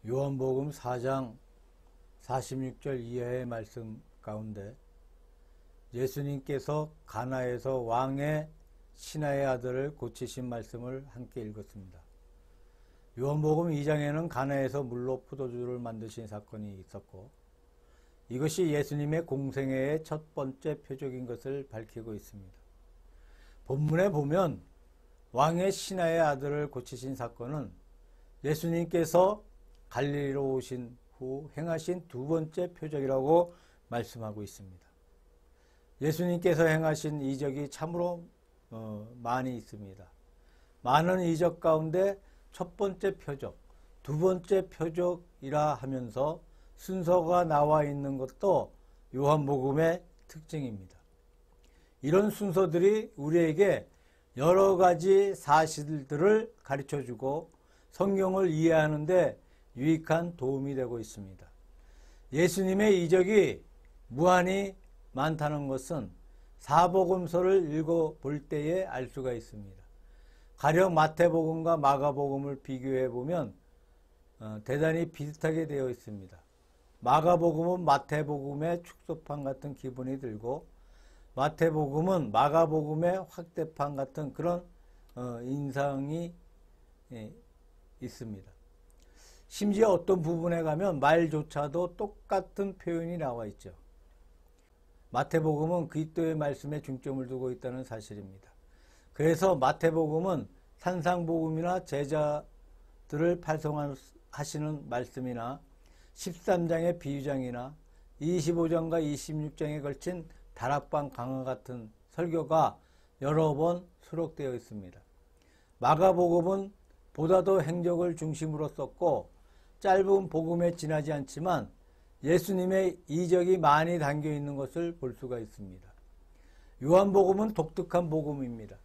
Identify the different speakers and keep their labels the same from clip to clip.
Speaker 1: 요한복음 4장 46절 이하의 말씀 가운데 예수님께서 가나에서 왕의 신하의 아들을 고치신 말씀을 함께 읽었습니다. 요한복음 2장에는 가나에서 물로 포도주를 만드신 사건이 있었고, 이것이 예수님의 공생애의 첫 번째 표적인 것을 밝히고 있습니다. 본문에 보면 왕의 신하의 아들을 고치신 사건은 예수님께서 갈릴리로 오신 후 행하신 두 번째 표적이라고 말씀하고 있습니다. 예수님께서 행하신 이적이 참으로 많이 있습니다. 많은 이적 가운데 첫 번째 표적, 두 번째 표적이라 하면서 순서가 나와 있는 것도 요한복음의 특징입니다. 이런 순서들이 우리에게 여러 가지 사실들을 가르쳐주고 성경을 이해하는 데 유익한 도움이 되고 있습니다. 예수님의 이적이 무한히 많다는 것은 사복음서를 읽어볼 때에 알 수가 있습니다. 가령 마태복음과 마가복음을 비교해 보면 대단히 비슷하게 되어 있습니다. 마가복음은 마태복음의 축소판 같은 기분이 들고, 마태복음은 마가복음의 확대판 같은 그런 인상이 있습니다. 심지어 어떤 부분에 가면 말조차도 똑같은 표현이 나와 있죠. 마태복음은 그리스도의 말씀에 중점을 두고 있다는 사실입니다. 그래서 마태복음은 산상복음이나 제자들을 발송하시는 말씀이나 13장의 비유장이나 25장과 26장에 걸친 다락방 강화 같은 설교가 여러 번 수록되어 있습니다. 마가복음은 보다도 행적을 중심으로 썼고 짧은 복음에 지나지 않지만 예수님의 이적이 많이 담겨 있는 것을 볼 수가 있습니다. 요한복음은 독특한 복음입니다.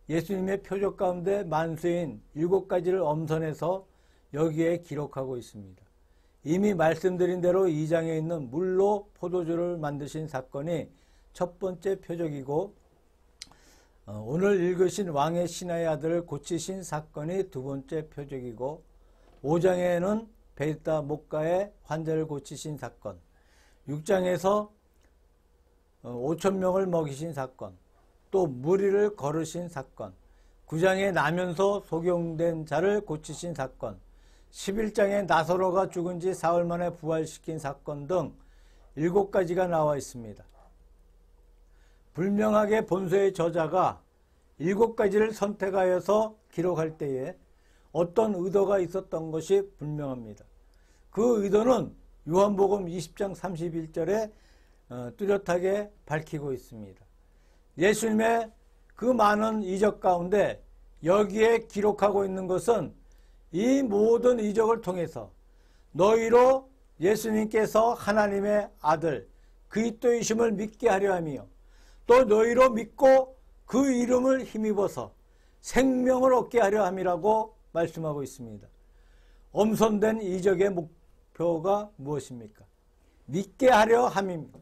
Speaker 1: 예수님의 표적 가운데 만세인 7가지를 엄선해서 여기에 기록하고 있습니다. 이미 말씀드린 대로 2장에 있는 물로 포도주를 만드신 사건이 첫 번째 표적이고, 오늘 읽으신 왕의 신하의 아들을 고치신 사건이 두 번째 표적이고, 5장에는 베드다 목가의 환자를 고치신 사건, 6장에서 5,000명을 먹이신 사건, 또 무리를 걸으신 사건, 9장에 나면서 소경된 자를 고치신 사건, 11장에 나사로가 죽은 지 사흘 만에 부활시킨 사건 등 7가지가 나와 있습니다. 불명하게 본서의 저자가 7가지를 선택하여서 기록할 때에 어떤 의도가 있었던 것이 분명합니다. 그 의도는 요한복음 20장 31절에 뚜렷하게 밝히고 있습니다. 예수님의 그 많은 이적 가운데 여기에 기록하고 있는 것은 이 모든 이적을 통해서 너희로 예수님께서 하나님의 아들 그리스도이심을 믿게 하려 하며, 또 너희로 믿고 그 이름을 힘입어서 생명을 얻게 하려 함이라고 말씀하고 있습니다. 엄선된 이적의 목표가 무엇입니까? 믿게 하려 함입니다.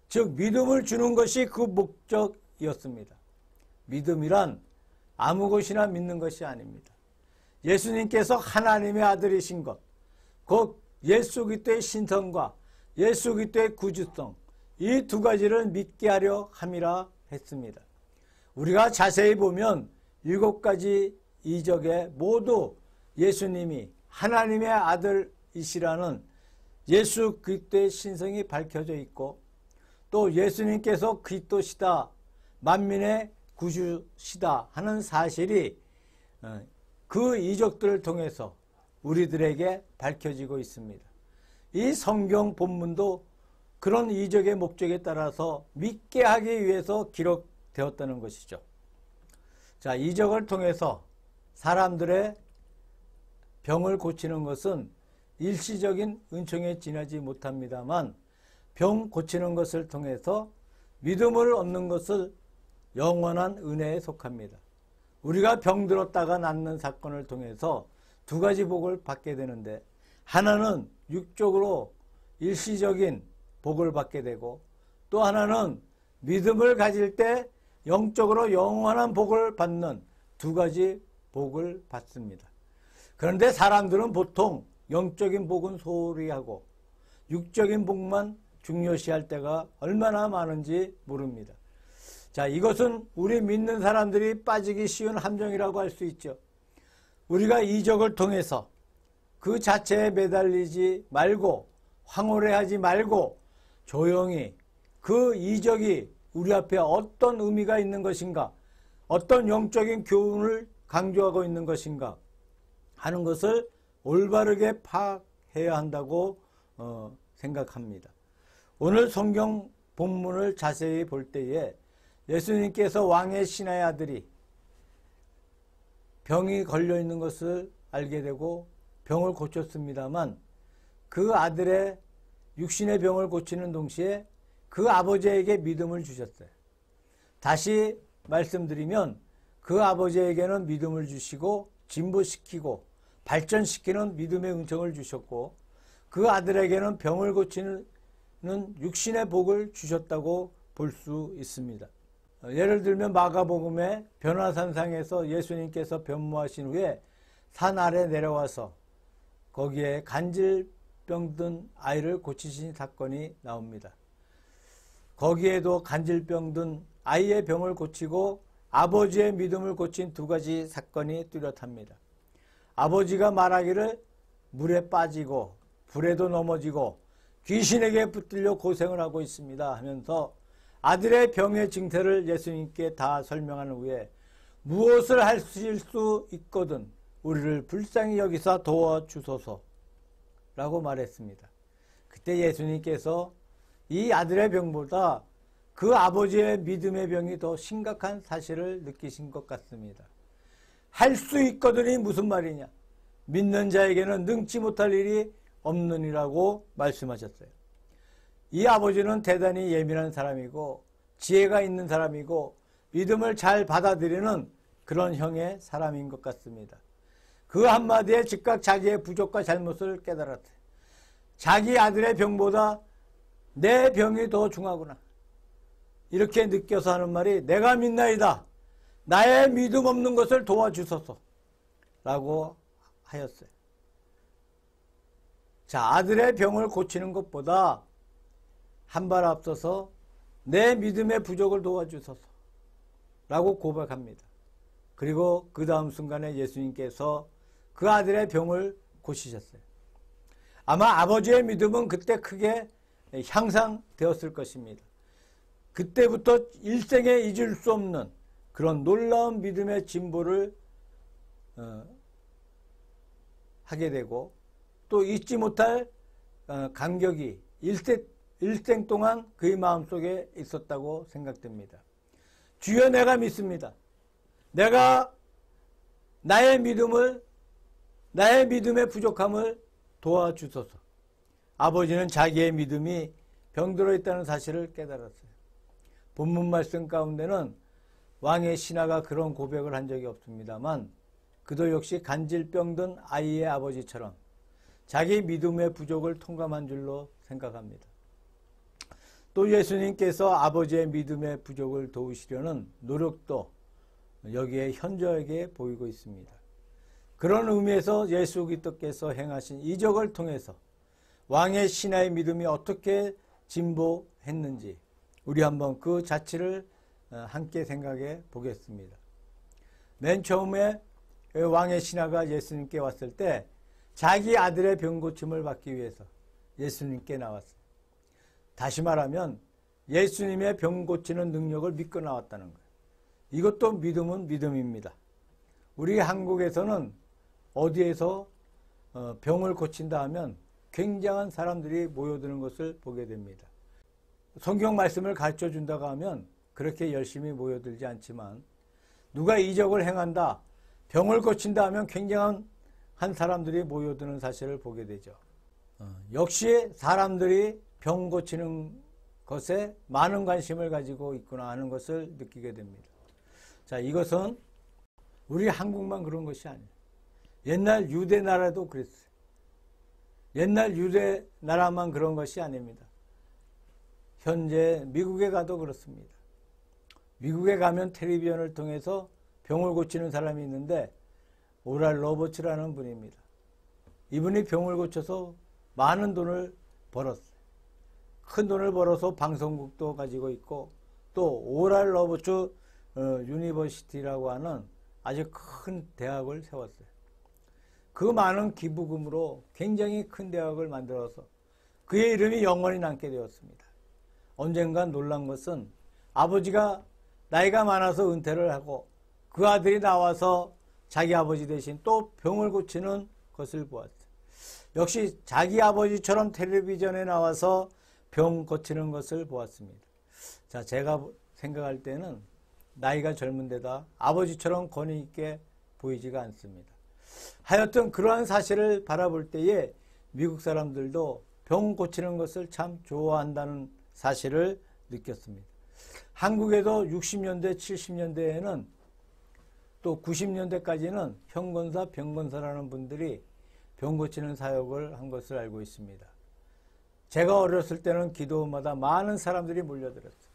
Speaker 1: 즉 믿음을 주는 것이 그 목적이었습니다. 믿음이란 아무 것이나 믿는 것이 아닙니다. 예수님께서 하나님의 아들이신 것, 곧 예수 그리스도의 신성과 예수 그리스도의 구주성, 이 두 가지를 믿게 하려 함이라 했습니다. 우리가 자세히 보면 7가지 이적에 모두 예수님이 하나님의 아들이시라는 예수 그리스도의 신성이 밝혀져 있고, 또 예수님께서 그리스도시다, 만민의 구주시다 하는 사실이 그 이적들을 통해서 우리들에게 밝혀지고 있습니다. 이 성경 본문도 그런 이적의 목적에 따라서 믿게 하기 위해서 기록되었다는 것이죠. 자, 이적을 통해서 사람들의 병을 고치는 것은 일시적인 은총에 지나지 못합니다만, 병 고치는 것을 통해서 믿음을 얻는 것을 영원한 은혜에 속합니다. 우리가 병들었다가 낫는 사건을 통해서 2가지 복을 받게 되는데, 하나는 육적으로 일시적인 복을 받게 되고, 또 하나는 믿음을 가질 때 영적으로 영원한 복을 받는 2가지 복을 받습니다. 그런데 사람들은 보통 영적인 복은 소홀히 하고 육적인 복만 중요시할 때가 얼마나 많은지 모릅니다. 자, 이것은 우리 믿는 사람들이 빠지기 쉬운 함정이라고 할 수 있죠. 우리가 이적을 통해서 그 자체에 매달리지 말고 황홀해하지 말고 조용히 그 이적이 우리 앞에 어떤 의미가 있는 것인가, 어떤 영적인 교훈을 강조하고 있는 것인가 하는 것을 올바르게 파악해야 한다고 생각합니다. 오늘 성경 본문을 자세히 볼 때에 예수님께서 왕의 신하의 아들이 병이 걸려 있는 것을 알게 되고 병을 고쳤습니다만 그 아들의 육신의 병을 고치는 동시에 그 아버지에게 믿음을 주셨어요. 다시 말씀드리면 그 아버지에게는 믿음을 주시고 진보시키고 발전시키는 믿음의 은총을 주셨고 그 아들에게는 병을 고치는 육신의 복을 주셨다고 볼 수 있습니다. 예를 들면 마가복음의 변화산상에서 예수님께서 변모하신 후에 산 아래 내려와서 거기에 간질병 든 아이를 고치신 사건이 나옵니다. 거기에도 간질병 든 아이의 병을 고치고 아버지의 믿음을 고친 두 가지 사건이 뚜렷합니다. 아버지가 말하기를 물에 빠지고 불에도 넘어지고 귀신에게 붙들려 고생을 하고 있습니다 하면서 아들의 병의 증세를 예수님께 다 설명한 후에 무엇을 하실 수 있거든 우리를 불쌍히 여기사 도와주소서 라고 말했습니다. 그때 예수님께서 이 아들의 병보다 그 아버지의 믿음의 병이 더 심각한 사실을 느끼신 것 같습니다. 할 수 있거든이 무슨 말이냐? 믿는 자에게는 능치 못할 일이 없느니라고 말씀하셨어요. 이 아버지는 대단히 예민한 사람이고 지혜가 있는 사람이고 믿음을 잘 받아들이는 그런 형의 사람인 것 같습니다. 그 한마디에 즉각 자기의 부족과 잘못을 깨달았어요. 자기 아들의 병보다 내 병이 더 중하구나. 이렇게 느껴서 하는 말이 내가 믿나이다. 나의 믿음 없는 것을 도와주소서 라고 하였어요. 자, 아들의 병을 고치는 것보다 한 발 앞서서 내 믿음의 부족을 도와주소서 라고 고백합니다. 그리고 그 다음 순간에 예수님께서 그 아들의 병을 고치셨어요. 아마 아버지의 믿음은 그때 크게 향상되었을 것입니다. 그때부터 일생에 잊을 수 없는 그런 놀라운 믿음의 진보를 하게 되고 또 잊지 못할 감격이 일생 동안 그의 마음속에 있었다고 생각됩니다. 주여 내가 믿습니다. 내가 나의 믿음의 부족함을 도와주소서. 아버지는 자기의 믿음이 병들어 있다는 사실을 깨달았어요. 본문 말씀 가운데는 왕의 신하가 그런 고백을 한 적이 없습니다만 그도 역시 간질병 든 아이의 아버지처럼 자기 믿음의 부족을 통감한 줄로 생각합니다. 또 예수님께서 아버지의 믿음의 부족을 도우시려는 노력도 여기에 현저하게 보이고 있습니다. 그런 의미에서 예수 그리스도께서 행하신 이적을 통해서 왕의 신하의 믿음이 어떻게 진보했는지 우리 한번 그 자취를 함께 생각해 보겠습니다. 맨 처음에 왕의 신하가 예수님께 왔을 때 자기 아들의 병 고침을 받기 위해서 예수님께 나왔어요. 다시 말하면 예수님의 병 고치는 능력을 믿고 나왔다는 거예요. 이것도 믿음은 믿음입니다. 우리 한국에서는 어디에서 병을 고친다 하면 굉장한 사람들이 모여드는 것을 보게 됩니다. 성경 말씀을 가르쳐 준다고 하면 그렇게 열심히 모여들지 않지만 누가 이적을 행한다, 병을 고친다 하면 굉장한 사람들이 모여드는 사실을 보게 되죠. 역시 사람들이 병 고치는 것에 많은 관심을 가지고 있구나 하는 것을 느끼게 됩니다. 자, 이것은 우리 한국만 그런 것이 아니에요. 옛날 유대 나라도 그랬어요. 옛날 유대 나라만 그런 것이 아닙니다. 현재 미국에 가도 그렇습니다. 미국에 가면 텔레비전을 통해서 병을 고치는 사람이 있는데 오랄 로버츠라는 분입니다. 이분이 병을 고쳐서 많은 돈을 벌었어요. 큰 돈을 벌어서 방송국도 가지고 있고 또 오랄 로버츠 유니버시티라고 하는 아주 큰 대학을 세웠어요. 그 많은 기부금으로 굉장히 큰 대학을 만들어서 그의 이름이 영원히 남게 되었습니다. 언젠간 놀란 것은 아버지가 나이가 많아서 은퇴를 하고 그 아들이 나와서 자기 아버지 대신 또 병을 고치는 것을 보았어요. 역시 자기 아버지처럼 텔레비전에 나와서 병 고치는 것을 보았습니다. 자, 제가 생각할 때는 나이가 젊은 데다 아버지처럼 권위 있게 보이지가 않습니다. 하여튼 그러한 사실을 바라볼 때에 미국 사람들도 병 고치는 것을 참 좋아한다는 사실을 느꼈습니다. 한국에도 60년대, 70년대에는 또 90년대까지는 형건사, 병건사라는 분들이 병 고치는 사역을 한 것을 알고 있습니다. 제가 어렸을 때는 기도원마다 많은 사람들이 몰려들었어요.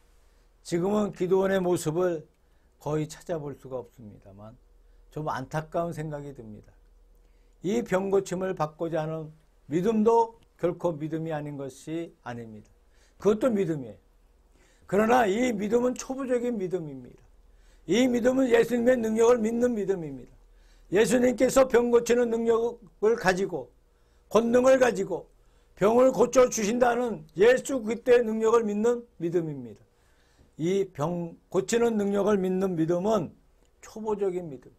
Speaker 1: 지금은 기도원의 모습을 거의 찾아볼 수가 없습니다만 좀 안타까운 생각이 듭니다. 이 병 고침을 받고자 하는 믿음도 결코 믿음이 아닌 것이 아닙니다. 그것도 믿음이에요. 그러나 이 믿음은 초보적인 믿음입니다. 이 믿음은 예수님의 능력을 믿는 믿음입니다. 예수님께서 병 고치는 능력을 가지고 권능을 가지고 병을 고쳐주신다는 예수 그리스도의 능력을 믿는 믿음입니다. 이 병 고치는 능력을 믿는 믿음은 초보적인 믿음.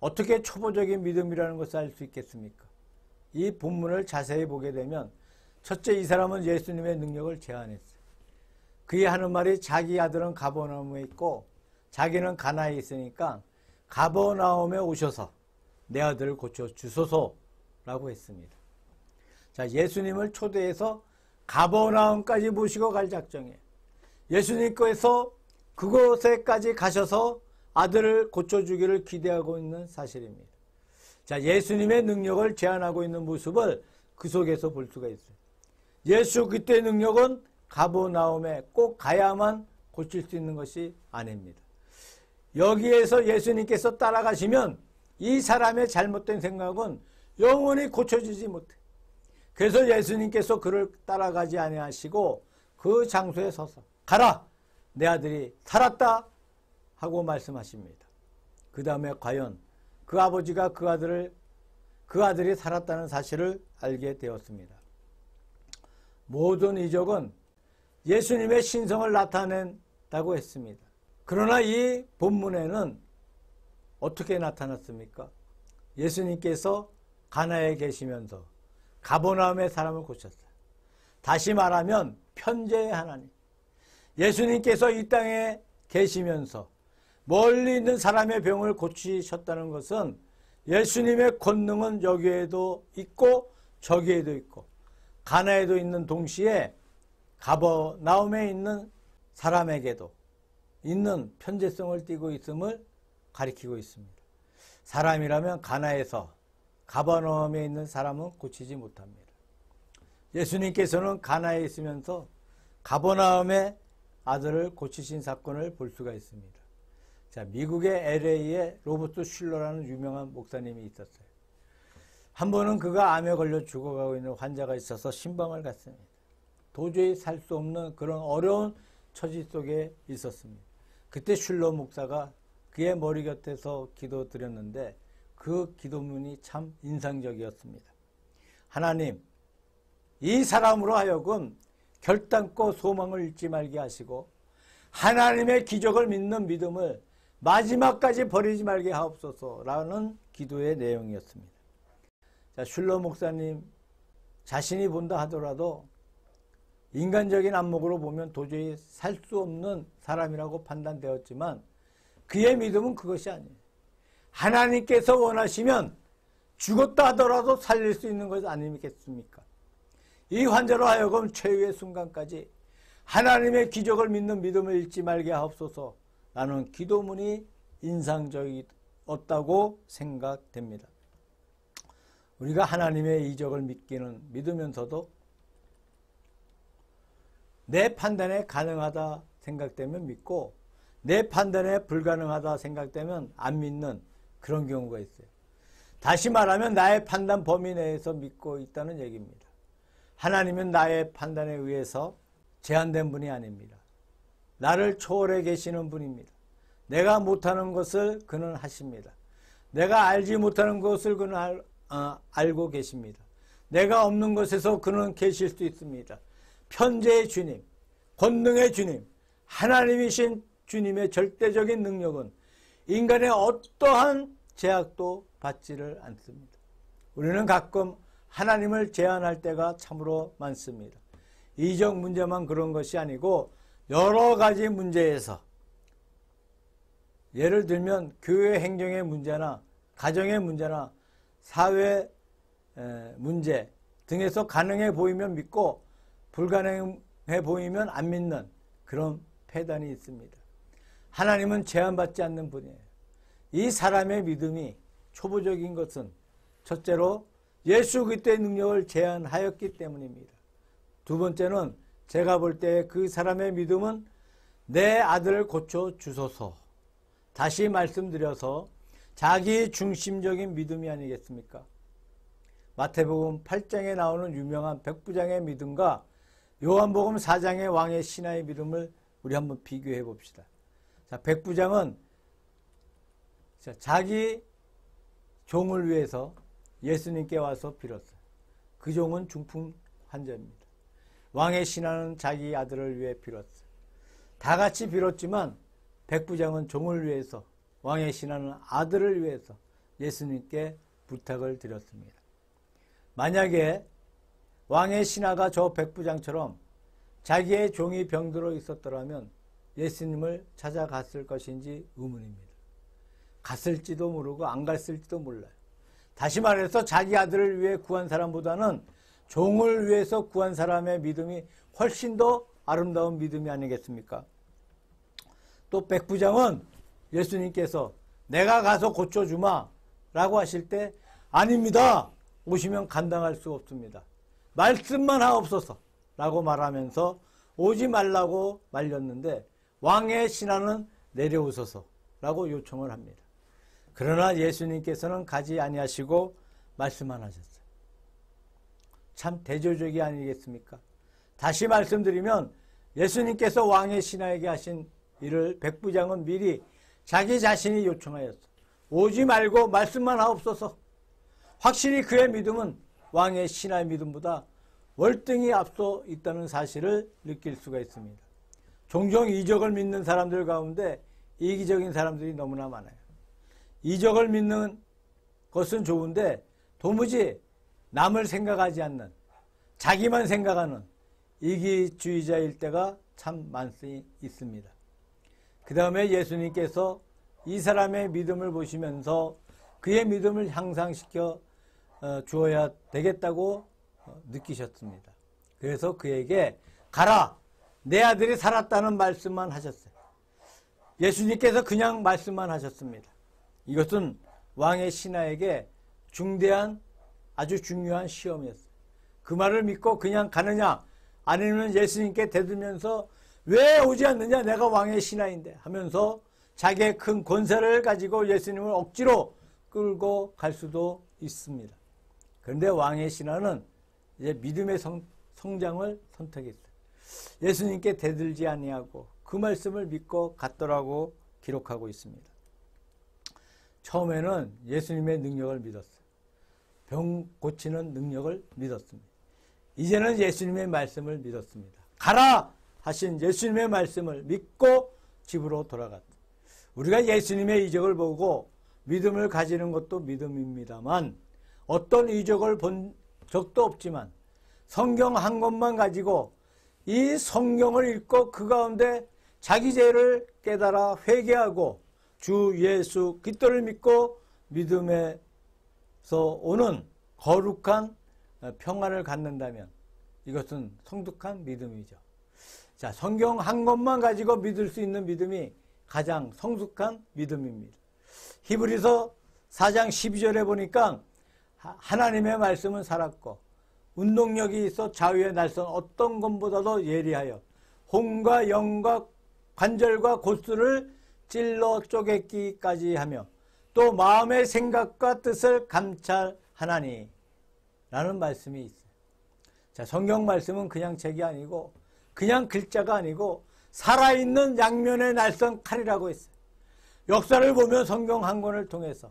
Speaker 1: 어떻게 초보적인 믿음이라는 것을 알 수 있겠습니까? 이 본문을 자세히 보게 되면 첫째, 이 사람은 예수님의 능력을 제안했어요. 그의 하는 말이 자기 아들은 가버나움에 있고 자기는 가나에 있으니까 가버나움에 오셔서 내 아들을 고쳐주소서라고 했습니다. 자, 예수님을 초대해서 가버나움까지 모시고 갈 작정이에요. 예수님께서 그곳에까지 가셔서 아들을 고쳐주기를 기대하고 있는 사실입니다. 자, 예수님의 능력을 제안하고 있는 모습을 그 속에서 볼 수가 있어요. 예수 그리스도의 능력은 가버나움에 꼭 가야만 고칠 수 있는 것이 아닙니다. 여기에서 예수님께서 따라가시면 이 사람의 잘못된 생각은 영원히 고쳐지지 못해. 그래서 예수님께서 그를 따라가지 아니하시고 그 장소에 서서 가라! 내 아들이 살았다! 하고 말씀하십니다. 그 다음에 과연 그 아버지가 그 아들이 살았다는 사실을 알게 되었습니다. 모든 이적은 예수님의 신성을 나타낸다고 했습니다. 그러나 이 본문에는 어떻게 나타났습니까? 예수님께서 가나에 계시면서 가버나움의 사람을 고쳤어요. 다시 말하면 편재의 하나님. 예수님께서 이 땅에 계시면서 멀리 있는 사람의 병을 고치셨다는 것은 예수님의 권능은 여기에도 있고 저기에도 있고 가나에도 있는 동시에 가버나움에 있는 사람에게도 있는 편재성을 띠고 있음을 가리키고 있습니다. 사람이라면 가나에서 가버나움에 있는 사람은 고치지 못합니다. 예수님께서는 가나에 있으면서 가버나움의 아들을 고치신 사건을 볼 수가 있습니다. 자, 미국의 LA에 로버트 슐러라는 유명한 목사님이 있었어요. 한 번은 그가 암에 걸려 죽어가고 있는 환자가 있어서 신방을 갔습니다. 도저히 살 수 없는 그런 어려운 처지 속에 있었습니다. 그때 슐러 목사가 그의 머리 곁에서 기도드렸는데 그 기도문이 참 인상적이었습니다. 하나님, 이 사람으로 하여금 결단코 소망을 잃지 말게 하시고 하나님의 기적을 믿는 믿음을 마지막까지 버리지 말게 하옵소서라는 기도의 내용이었습니다. 자, 슐러 목사님 자신이 본다 하더라도 인간적인 안목으로 보면 도저히 살 수 없는 사람이라고 판단되었지만 그의 믿음은 그것이 아니에요. 하나님께서 원하시면 죽었다 하더라도 살릴 수 있는 것 아니겠습니까? 이 환자로 하여금 최후의 순간까지 하나님의 기적을 믿는 믿음을 잃지 말게 하옵소서라는 기도문이 인상적이었다고 생각됩니다. 우리가 하나님의 이적을 믿으면서도 내 판단에 가능하다 생각되면 믿고 내 판단에 불가능하다 생각되면 안 믿는 그런 경우가 있어요. 다시 말하면 나의 판단 범위 내에서 믿고 있다는 얘기입니다. 하나님은 나의 판단에 의해서 제한된 분이 아닙니다. 나를 초월해 계시는 분입니다. 내가 못하는 것을 그는 하십니다. 내가 알지 못하는 것을 그는 알고 계십니다. 내가 없는 것에서 그는 계실 수 있습니다. 편재의 주님, 권능의 주님, 하나님이신 주님의 절대적인 능력은 인간의 어떠한 제약도 받지를 않습니다. 우리는 가끔 하나님을 제한할 때가 참으로 많습니다. 이적 문제만 그런 것이 아니고 여러 가지 문제에서, 예를 들면 교회 행정의 문제나 가정의 문제나 사회 문제 등에서 가능해 보이면 믿고 불가능해 보이면 안 믿는 그런 폐단이 있습니다. 하나님은 제한받지 않는 분이에요. 이 사람의 믿음이 초보적인 것은 첫째로 예수 그리스도의 능력을 제한하였기 때문입니다. 두 번째는 제가 볼 때 그 사람의 믿음은 내 아들을 고쳐 주소서. 다시 말씀드려서 자기 중심적인 믿음이 아니겠습니까? 마태복음 8장에 나오는 유명한 백부장의 믿음과 요한복음 4장의 왕의 신하의 믿음을 우리 한번 비교해 봅시다. 자, 백부장은 자기 종을 위해서 예수님께 와서 빌었어요. 그 종은 중풍 환자입니다. 왕의 신하는 자기 아들을 위해 빌었어요. 다 같이 빌었지만 백부장은 종을 위해서, 왕의 신하는 아들을 위해서 예수님께 부탁을 드렸습니다. 만약에 왕의 신하가 저 백부장처럼 자기의 종이 병들어 있었더라면 예수님을 찾아갔을 것인지 의문입니다. 갔을지도 모르고 안 갔을지도 몰라요. 다시 말해서 자기 아들을 위해 구한 사람보다는 종을 위해서 구한 사람의 믿음이 훨씬 더 아름다운 믿음이 아니겠습니까? 또 백부장은 예수님께서 내가 가서 고쳐주마 라고 하실 때 아닙니다. 오시면 감당할 수 없습니다. 말씀만 하옵소서 라고 말하면서 오지 말라고 말렸는데 왕의 신하는 내려오소서 라고 요청을 합니다. 그러나 예수님께서는 가지 아니하시고 말씀만 하셨어요. 참 대조적이 아니겠습니까? 다시 말씀드리면 예수님께서 왕의 신하에게 하신 일을 백부장은 미리 자기 자신이 요청하였어. 오지 말고 말씀만 하옵소서. 확실히 그의 믿음은 왕의 신하의 믿음보다 월등히 앞서 있다는 사실을 느낄 수가 있습니다. 종종 이적을 믿는 사람들 가운데 이기적인 사람들이 너무나 많아요. 이적을 믿는 것은 좋은데 도무지 남을 생각하지 않는, 자기만 생각하는 이기주의자일 때가 참 많이 있습니다. 그 다음에 예수님께서 이 사람의 믿음을 보시면서 그의 믿음을 향상시켜 주어야 되겠다고 느끼셨습니다. 그래서 그에게 가라! 내 아들이 살았다는 말씀만 하셨어요. 예수님께서 그냥 말씀만 하셨습니다. 이것은 왕의 신하에게 중대한, 아주 중요한 시험이었어요. 그 말을 믿고 그냥 가느냐, 아니면 예수님께 대들면서 왜 오지 않느냐, 내가 왕의 신하인데 하면서 자기의 큰 권세를 가지고 예수님을 억지로 끌고 갈 수도 있습니다. 그런데 왕의 신하는 이제 믿음의 성장을 선택했어요. 예수님께 대들지 아니하고 그 말씀을 믿고 갔더라고 기록하고 있습니다. 처음에는 예수님의 능력을 믿었어요. 병 고치는 능력을 믿었습니다. 이제는 예수님의 말씀을 믿었습니다. 가라 하신 예수님의 말씀을 믿고 집으로 돌아갔다. 우리가 예수님의 이적을 보고 믿음을 가지는 것도 믿음입니다만 어떤 이적을 본 적도 없지만 성경 한 권만 가지고 이 성경을 읽고 그 가운데 자기 죄를 깨달아 회개하고 주 예수 그리스도를 믿고 믿음에서 오는 거룩한 평안을 갖는다면 이것은 성숙한 믿음이죠. 자, 성경 한 권만 가지고 믿을 수 있는 믿음이 가장 성숙한 믿음입니다. 히브리서 4장 12절에 보니까 하나님의 말씀은 살았고 운동력이 있어 자유의 날선 어떤 것보다도 예리하여 혼과 영과 관절과 골수를 찔러 쪼개기까지 하며 또 또 마음의 생각과 뜻을 감찰하나니 라는 말씀이 있어요. 자, 성경 말씀은 그냥 책이 아니고 그냥 글자가 아니고 살아있는 양면의 날선 칼이라고 했어요. 역사를 보면 성경 한 권을 통해서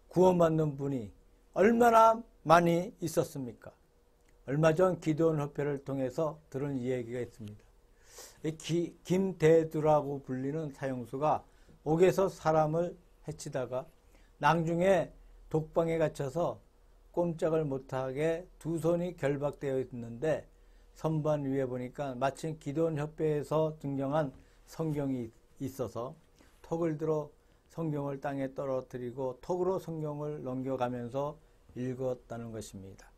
Speaker 1: 구원받는 분이 얼마나 많이 있었습니까? 얼마 전 기도원 협회를 통해서 들은 이야기가 있습니다. 김대두라고 불리는 사형수가 옥에서 사람을 해치다가 낭중에 독방에 갇혀서 꼼짝을 못하게 두 손이 결박되어 있는데 선반 위에 보니까 마침 기도원 협회에서 증정한 성경이 있어서 턱을 들어 성경을 땅에 떨어뜨리고 턱으로 성경을 넘겨가면서 읽었다는 것입니다.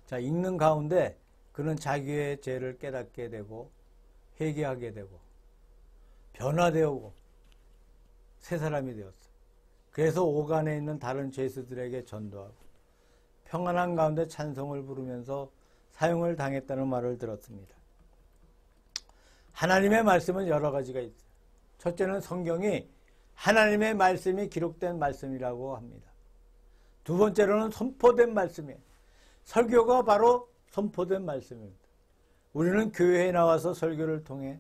Speaker 1: 자, 읽는 가운데 그는 자기의 죄를 깨닫게 되고 회개하게 되고 변화되고 새 사람이 되었어요. 그래서 옥 안에 있는 다른 죄수들에게 전도하고 평안한 가운데 찬송을 부르면서 사형을 당했다는 말을 들었습니다. 하나님의 말씀은 여러 가지가 있어요. 첫째는 성경이 하나님의 말씀이 기록된 말씀이라고 합니다. 두 번째로는 선포된 말씀이에요. 설교가 바로 선포된 말씀입니다. 우리는 교회에 나와서 설교를 통해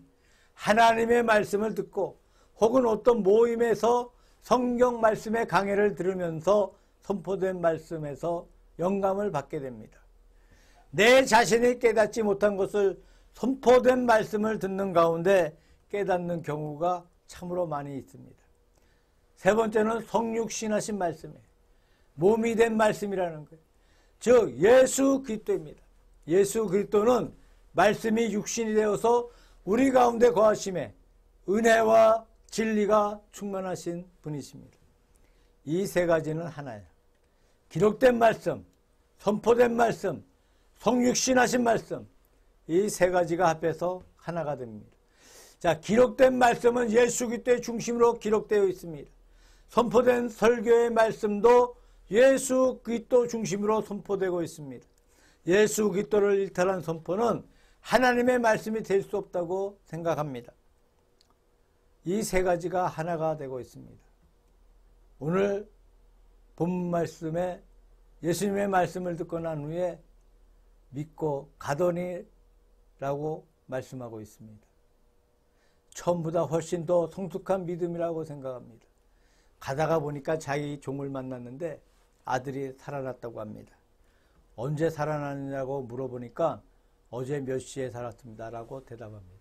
Speaker 1: 하나님의 말씀을 듣고 혹은 어떤 모임에서 성경 말씀의 강해를 들으면서 선포된 말씀에서 영감을 받게 됩니다. 내 자신이 깨닫지 못한 것을 선포된 말씀을 듣는 가운데 깨닫는 경우가 참으로 많이 있습니다. 세 번째는 성육신하신 말씀이에요. 몸이 된 말씀이라는 거예요. 즉 예수 그리스도입니다. 예수 그리스도는 말씀이 육신이 되어서 우리 가운데 거하심에 은혜와 진리가 충만하신 분이십니다. 이 세 가지는 하나예요. 기록된 말씀, 선포된 말씀, 성육신하신 말씀, 이 세 가지가 합해서 하나가 됩니다. 자, 기록된 말씀은 예수 그리스도의 중심으로 기록되어 있습니다. 선포된 설교의 말씀도 예수 그리스도 중심으로 선포되고 있습니다. 예수 그리스도를 일탈한 선포는 하나님의 말씀이 될 수 없다고 생각합니다. 이 세 가지가 하나가 되고 있습니다. 오늘 본문 말씀에 예수님의 말씀을 듣고 난 후에 믿고 가더니라고 말씀하고 있습니다. 처음보다 훨씬 더 성숙한 믿음이라고 생각합니다. 가다가 보니까 자기 종을 만났는데 아들이 살아났다고 합니다. 언제 살아났냐고 물어보니까 어제 몇 시에 살았습니다 라고 대답합니다.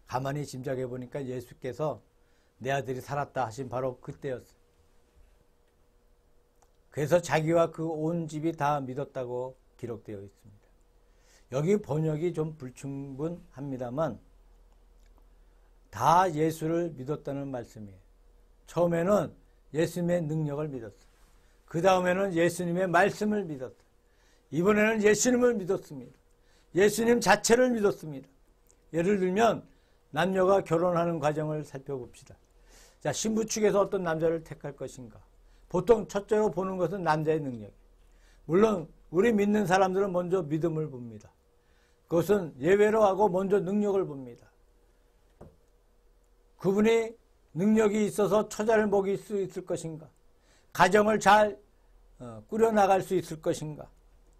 Speaker 1: 가만히 짐작해 보니까 예수께서 내 아들이 살았다 하신 바로 그때였어요. 그래서 자기와 그 온 집이 다 믿었다고 기록되어 있습니다. 여기 번역이 좀 불충분합니다만 다 예수를 믿었다는 말씀이에요. 처음에는 예수님의 능력을 믿었어요. 그 다음에는 예수님의 말씀을 믿었어요. 이번에는 예수님을 믿었습니다. 예수님 자체를 믿었습니다. 예를 들면 남녀가 결혼하는 과정을 살펴봅시다. 자, 신부 측에서 어떤 남자를 택할 것인가? 보통 첫째로 보는 것은 남자의 능력이에요. 물론 우리 믿는 사람들은 먼저 믿음을 봅니다. 그것은 예외로 하고 먼저 능력을 봅니다. 그분이 능력이 있어서 처자를 먹일 수 있을 것인가? 가정을 잘 꾸려나갈 수 있을 것인가?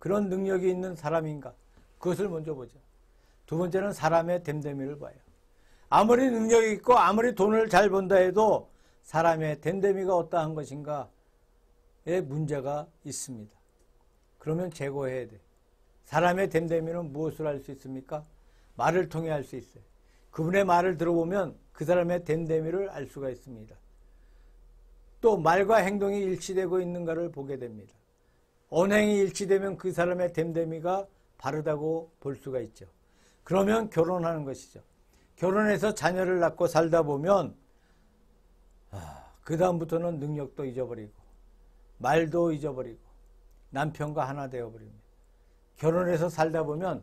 Speaker 1: 그런 능력이 있는 사람인가? 그것을 먼저 보죠. 두 번째는 사람의 됨됨이를 봐요. 아무리 능력이 있고 아무리 돈을 잘 번다 해도 사람의 됨됨이가 어떠한 것인가에 문제가 있습니다. 그러면 제거해야 돼. 사람의 됨됨이는 무엇을 할 수 있습니까? 말을 통해 할 수 있어요. 그분의 말을 들어보면 그 사람의 됨됨이를 알 수가 있습니다. 또 말과 행동이 일치되고 있는가를 보게 됩니다. 언행이 일치되면 그 사람의 됨됨이가 바르다고 볼 수가 있죠. 그러면 결혼하는 것이죠. 결혼해서 자녀를 낳고 살다 보면 그 다음부터는 능력도 잊어버리고 말도 잊어버리고 남편과 하나 되어버립니다. 결혼해서 살다 보면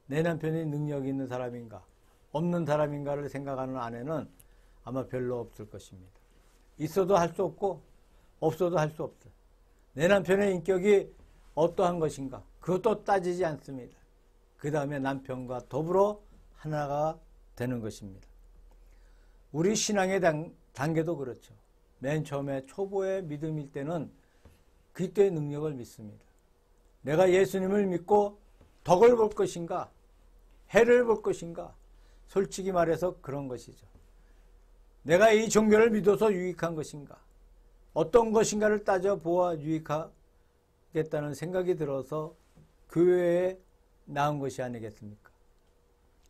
Speaker 1: 내 남편이 능력이 있는 사람인가 없는 사람인가를 생각하는 아내는 아마 별로 없을 것입니다. 있어도 할 수 없고 없어도 할 수 없어요. 내 남편의 인격이 어떠한 것인가 그것도 따지지 않습니다. 그 다음에 남편과 더불어 하나가 되는 것입니다. 우리 신앙의 단계도 그렇죠. 맨 처음에 초보의 믿음일 때는 그리스도의 능력을 믿습니다. 내가 예수님을 믿고 덕을 볼 것인가? 해를 볼 것인가? 솔직히 말해서 그런 것이죠. 내가 이 종교를 믿어서 유익한 것인가? 어떤 것인가를 따져보아 유익하겠다는 생각이 들어서 교회에 나온 것이 아니겠습니까?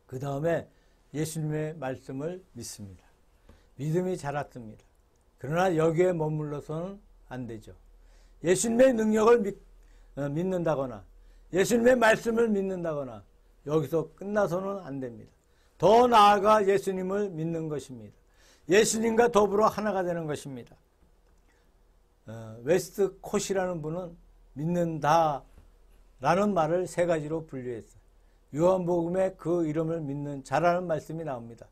Speaker 1: 그 다음에 예수님의 말씀을 믿습니다. 믿음이 자랐습니다. 그러나 여기에 머물러서는 안 되죠. 예수님의 능력을 믿는다거나 예수님의 말씀을 믿는다거나 여기서 끝나서는 안 됩니다. 더 나아가 예수님을 믿는 것입니다. 예수님과 더불어 하나가 되는 것입니다. 웨스트 콧이라는 분은 믿는다라는 말을 세 가지로 분류했어요. 요한복음에 그 이름을 믿는 자라는 말씀이 나옵니다.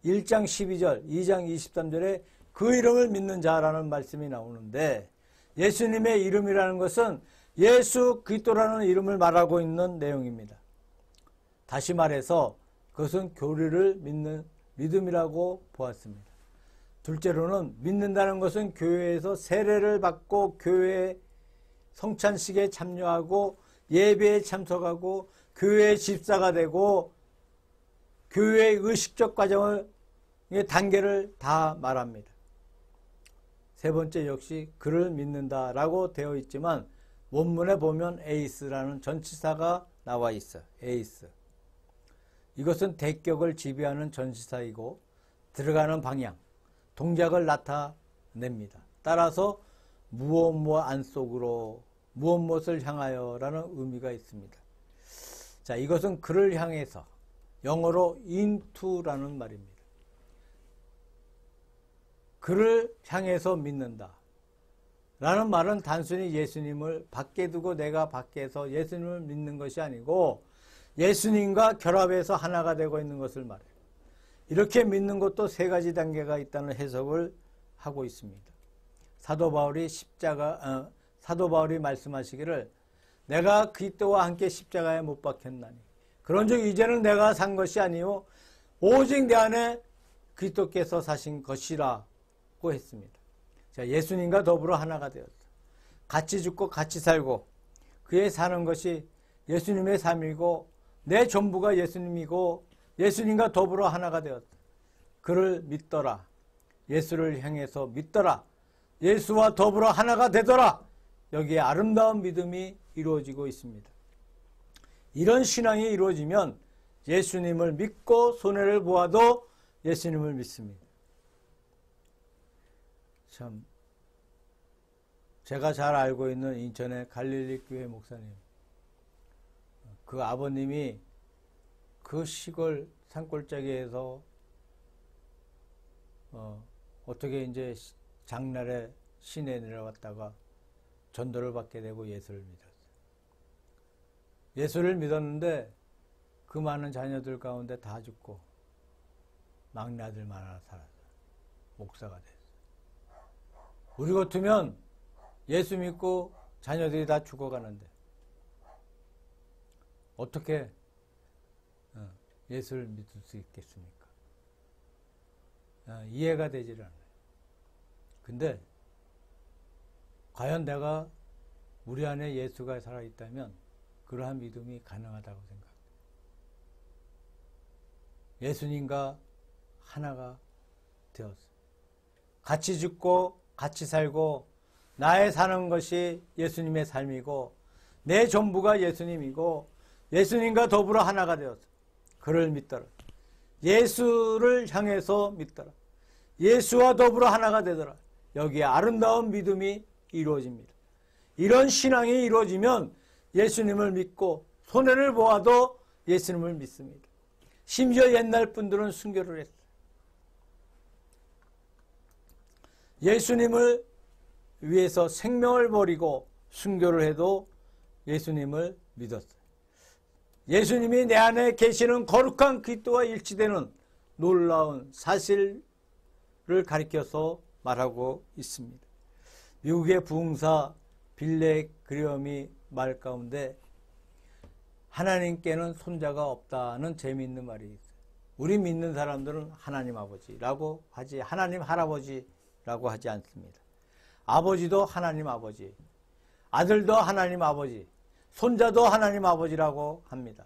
Speaker 1: 1장 12절, 2장 23절에 그 이름을 믿는 자라는 말씀이 나오는데 예수님의 이름이라는 것은 예수 그리스도라는 이름을 말하고 있는 내용입니다. 다시 말해서 그것은 교리를 믿는 믿음이라고 보았습니다. 둘째로는 믿는다는 것은 교회에서 세례를 받고 교회 성찬식에 참여하고 예배에 참석하고 교회의 집사가 되고 교회의 의식적 과정의 단계를 다 말합니다. 세 번째 역시 그를 믿는다라고 되어 있지만 원문에 보면 에이스라는 전치사가 나와 있어요. 에이스. 이것은 대격을 지배하는 전치사이고 들어가는 방향, 동작을 나타냅니다. 따라서 무엇 무엇 안 속으로 무엇 무엇을 향하여라는 의미가 있습니다. 자, 이것은 그를 향해서 영어로 into라는 말입니다. 그를 향해서 믿는다 라는 말은 단순히 예수님을 밖에 두고 내가 밖에서 예수님을 믿는 것이 아니고 예수님과 결합해서 하나가 되고 있는 것을 말해요. 이렇게 믿는 것도 세 가지 단계가 있다는 해석을 하고 있습니다. 사도 바울이 말씀하시기를 내가 그리스도와 함께 십자가에 못 박혔나니 그런즉 이제는 내가 산 것이 아니요 오직 내 안에 그리스도께서 사신 것이라고 했습니다. 자, 예수님과 더불어 하나가 되었다. 같이 죽고 같이 살고 그의 사는 것이 예수님의 삶이고 내 전부가 예수님이고 예수님과 더불어 하나가 되었다. 그를 믿더라. 예수를 향해서 믿더라. 예수와 더불어 하나가 되더라. 여기에 아름다운 믿음이 이루어지고 있습니다. 이런 신앙이 이루어지면 예수님을 믿고 손해를 보아도 예수님을 믿습니다. 참 제가 잘 알고 있는 인천의 갈릴리 교회 목사님, 그 아버님이 그 시골 산골짜기에서 어떻게 이제 장날에 시내에 내려갔다가 전도를 받게 되고 예수를 믿었어요. 예수를 믿었는데 그 많은 자녀들 가운데 다 죽고 막내 아들만 하나 살았어요. 목사가 됐어요. 우리 같으면 예수 믿고 자녀들이 다 죽어가는데 어떻게 예수를 믿을 수 있겠습니까? 이해가 되질 않아요. 근데 과연 내가 우리 안에 예수가 살아있다면 그러한 믿음이 가능하다고 생각합니다. 예수님과 하나가 되었어요. 같이 죽고 같이 살고 나의 사는 것이 예수님의 삶이고 내 전부가 예수님이고 예수님과 더불어 하나가 되었어요. 그를 믿더라. 예수를 향해서 믿더라. 예수와 더불어 하나가 되더라. 여기에 아름다운 믿음이 이루어집니다. 이런 신앙이 이루어지면 예수님을 믿고 손해를 보아도 예수님을 믿습니다. 심지어 옛날 분들은 순교를 했어요. 예수님을 위해서 생명을 버리고 순교를 해도 예수님을 믿었어요. 예수님이 내 안에 계시는 거룩한 그리스도와 일치되는 놀라운 사실을 가리켜서 말하고 있습니다. 미국의 부흥사 빌레 그레엄이 말 가운데 하나님께는 손자가 없다는 재미있는 말이 있어요. 우리 믿는 사람들은 하나님 아버지라고 하지 하나님 할아버지라고 아버지라고 하지 않습니다. 아버지도 하나님 아버지, 아들도 하나님 아버지, 손자도 하나님 아버지라고 합니다.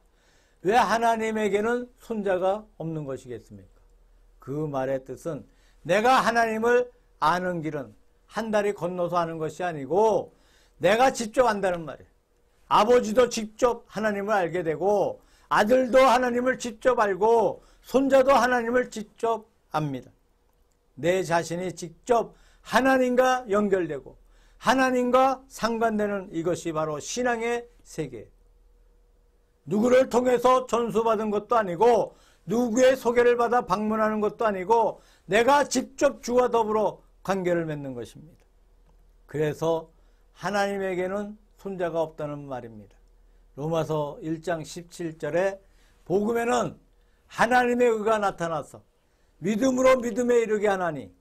Speaker 1: 왜 하나님에게는 손자가 없는 것이겠습니까? 그 말의 뜻은 내가 하나님을 아는 길은 한 다리 건너서 하는 것이 아니고 내가 직접 안다는 말이에요. 아버지도 직접 하나님을 알게 되고 아들도 하나님을 직접 알고 손자도 하나님을 직접 압니다. 내 자신이 직접 하나님과 연결되고 하나님과 상관되는 이것이 바로 신앙의 세계예요. 누구를 통해서 전수받은 것도 아니고 누구의 소개를 받아 방문하는 것도 아니고 내가 직접 주와 더불어 관계를 맺는 것입니다. 그래서 하나님에게는 손자가 없다는 말입니다. 로마서 1장 17절에 복음에는 하나님의 의가 나타나서 믿음으로 믿음에 이르게 하나니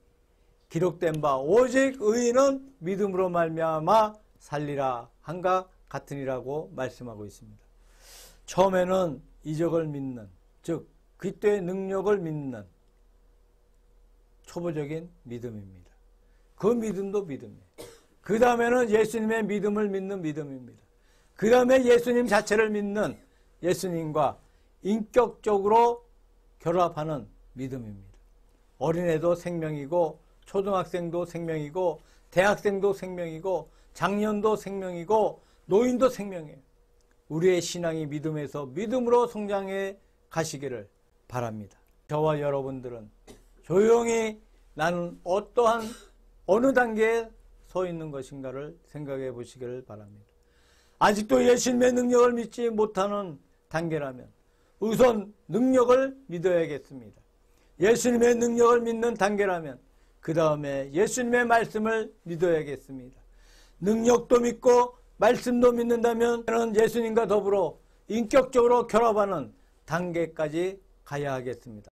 Speaker 1: 기록된 바 오직 의인은 믿음으로 말미암아 살리라 한가 같으니라고 말씀하고 있습니다. 처음에는 이적을 믿는, 즉 그리스도의 능력을 믿는 초보적인 믿음입니다. 그 믿음도 믿음이에요. 그 다음에는 예수님의 믿음을 믿는 믿음입니다. 그 다음에 예수님 자체를 믿는 예수님과 인격적으로 결합하는 믿음입니다. 어린애도 생명이고 초등학생도 생명이고 대학생도 생명이고 장년도 생명이고 노인도 생명이에요. 우리의 신앙이 믿음에서 믿음으로 성장해 가시기를 바랍니다. 저와 여러분들은 조용히 나는 어떠한 어느 단계에 서 있는 것인가를 생각해 보시기를 바랍니다. 아직도 예수님의 능력을 믿지 못하는 단계라면 우선 능력을 믿어야겠습니다. 예수님의 능력을 믿는 단계라면 그 다음에 예수님의 말씀을 믿어야겠습니다. 능력도 믿고 말씀도 믿는다면 예수님과 더불어 인격적으로 결합하는 단계까지 가야 하겠습니다.